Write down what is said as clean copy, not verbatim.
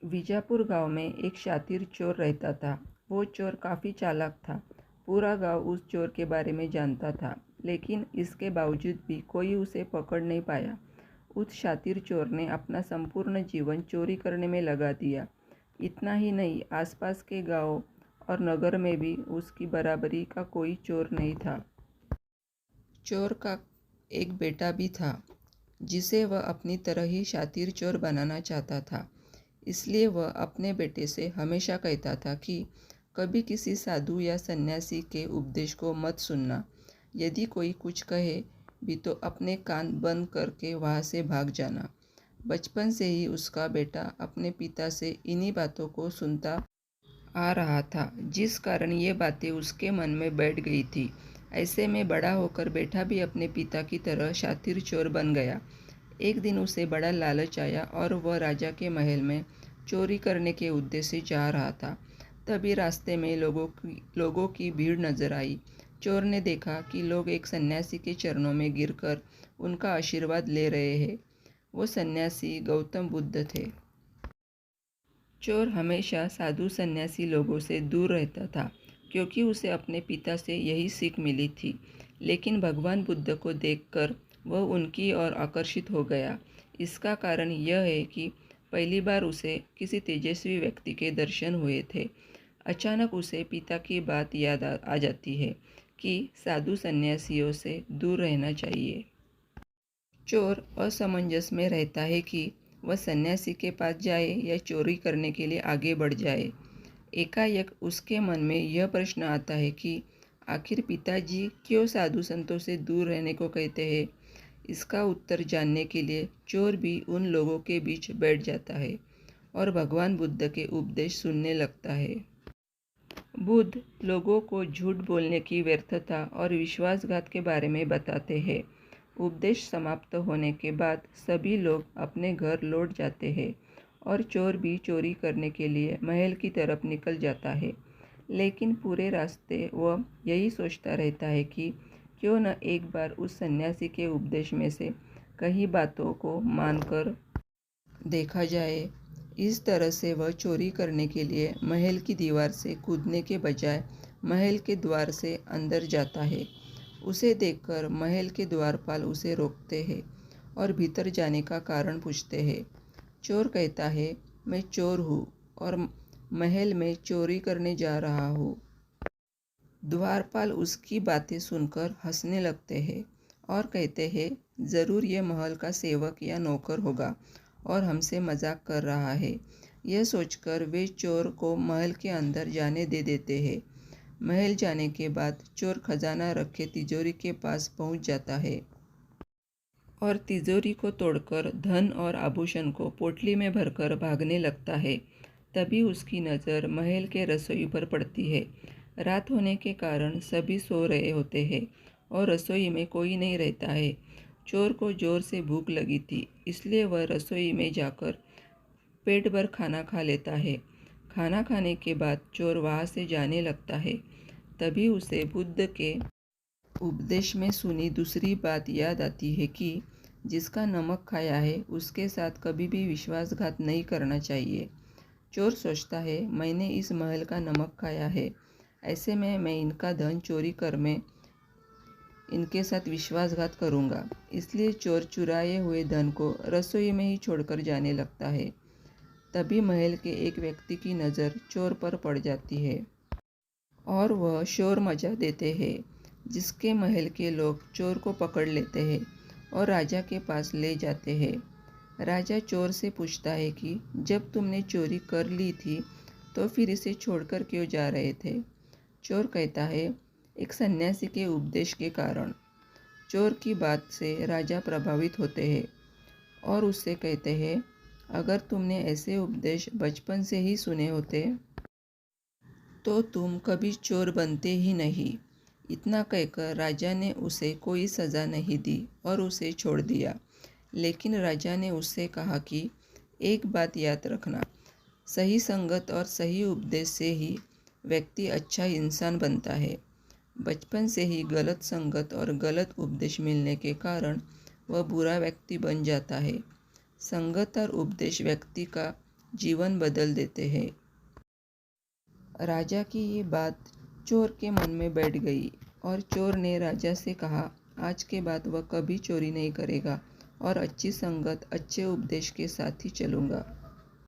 बीजापुर गांव में एक शातिर चोर रहता था। वो चोर काफ़ी चालाक था। पूरा गांव उस चोर के बारे में जानता था, लेकिन इसके बावजूद भी कोई उसे पकड़ नहीं पाया। उस शातिर चोर ने अपना संपूर्ण जीवन चोरी करने में लगा दिया। इतना ही नहीं, आसपास के गांव और नगर में भी उसकी बराबरी का कोई चोर नहीं था। चोर का एक बेटा भी था, जिसे वह अपनी तरह ही शातिर चोर बनाना चाहता था। इसलिए वह अपने बेटे से हमेशा कहता था कि कभी किसी साधु या सन्यासी के उपदेश को मत सुनना। यदि कोई कुछ कहे भी तो अपने कान बंद करके वहाँ से भाग जाना। बचपन से ही उसका बेटा अपने पिता से इन्हीं बातों को सुनता आ रहा था, जिस कारण ये बातें उसके मन में बैठ गई थी। ऐसे में बड़ा होकर बेटा भी अपने पिता की तरह शातिर चोर बन गया। एक दिन उसे बड़ा लालच आया और वह राजा के महल में चोरी करने के उद्देश्य से जा रहा था। तभी रास्ते में लोगों की भीड़ नजर आई। चोर ने देखा कि लोग एक सन्यासी के चरणों में गिरकर उनका आशीर्वाद ले रहे हैं। वो सन्यासी गौतम बुद्ध थे। चोर हमेशा साधु सन्यासी लोगों से दूर रहता था, क्योंकि उसे अपने पिता से यही सीख मिली थी। लेकिन भगवान बुद्ध को देखकर वह उनकी ओर आकर्षित हो गया। इसका कारण यह है कि पहली बार उसे किसी तेजस्वी व्यक्ति के दर्शन हुए थे। अचानक उसे पिता की बात याद आ जाती है कि साधु सन्यासियों से दूर रहना चाहिए। चोर असमंजस में रहता है कि वह सन्यासी के पास जाए या चोरी करने के लिए आगे बढ़ जाए। एकाएक उसके मन में यह प्रश्न आता है कि आखिर पिताजी क्यों साधु संतों से दूर रहने को कहते हैं। इसका उत्तर जानने के लिए चोर भी उन लोगों के बीच बैठ जाता है और भगवान बुद्ध के उपदेश सुनने लगता है। बुद्ध लोगों को झूठ बोलने की व्यर्थता और विश्वासघात के बारे में बताते हैं। उपदेश समाप्त होने के बाद सभी लोग अपने घर लौट जाते हैं और चोर भी चोरी करने के लिए महल की तरफ निकल जाता है। लेकिन पूरे रास्ते वह यही सोचता रहता है कि क्यों न एक बार उस सन्यासी के उपदेश में से कई बातों को मानकर देखा जाए। इस तरह से वह चोरी करने के लिए महल की दीवार से कूदने के बजाय महल के द्वार से अंदर जाता है। उसे देखकर महल के द्वारपाल उसे रोकते हैं और भीतर जाने का कारण पूछते हैं। चोर कहता है, मैं चोर हूँ और महल में चोरी करने जा रहा हूँ। द्वारपाल उसकी बातें सुनकर हंसने लगते हैं और कहते हैं, ज़रूर ये महल का सेवक या नौकर होगा और हमसे मजाक कर रहा है। यह सोचकर वे चोर को महल के अंदर जाने दे देते हैं। महल जाने के बाद चोर खजाना रखे तिजोरी के पास पहुंच जाता है और तिजोरी को तोड़कर धन और आभूषण को पोटली में भरकर भागने लगता है। तभी उसकी नज़र महल के रसोई पर पड़ती है। रात होने के कारण सभी सो रहे होते हैं और रसोई में कोई नहीं रहता है। चोर को जोर से भूख लगी थी, इसलिए वह रसोई में जाकर पेट भर खाना खा लेता है। खाना खाने के बाद चोर वहाँ से जाने लगता है। तभी उसे बुद्ध के उपदेश में सुनी दूसरी बात याद आती है कि जिसका नमक खाया है उसके साथ कभी भी विश्वासघात नहीं करना चाहिए। चोर सोचता है, मैंने इस महल का नमक खाया है, ऐसे में मैं इनका धन चोरी कर मैं इनके साथ विश्वासघात करूँगा। इसलिए चोर चुराए हुए धन को रसोई में ही छोड़कर जाने लगता है। तभी महल के एक व्यक्ति की नज़र चोर पर पड़ जाती है और वह शोर मचा देते हैं, जिसके महल के लोग चोर को पकड़ लेते हैं और राजा के पास ले जाते हैं। राजा चोर से पूछता है कि जब तुमने चोरी कर ली थी तो फिर इसे छोड़कर क्यों जा रहे थे। चोर कहता है, एक सन्यासी के उपदेश के कारण। चोर की बात से राजा प्रभावित होते हैं और उससे कहते हैं, अगर तुमने ऐसे उपदेश बचपन से ही सुने होते तो तुम कभी चोर बनते ही नहीं। इतना कहकर राजा ने उसे कोई सज़ा नहीं दी और उसे छोड़ दिया। लेकिन राजा ने उससे कहा कि एक बात याद रखना, सही संगत और सही उपदेश से ही व्यक्ति अच्छा इंसान बनता है। बचपन से ही गलत संगत और गलत उपदेश मिलने के कारण वह बुरा व्यक्ति बन जाता है। संगत और उपदेश व्यक्ति का जीवन बदल देते हैं। राजा की ये बात चोर के मन में बैठ गई और चोर ने राजा से कहा, आज के बाद वह कभी चोरी नहीं करेगा और अच्छी संगत, अच्छे उपदेश के साथ ही चलूँगा।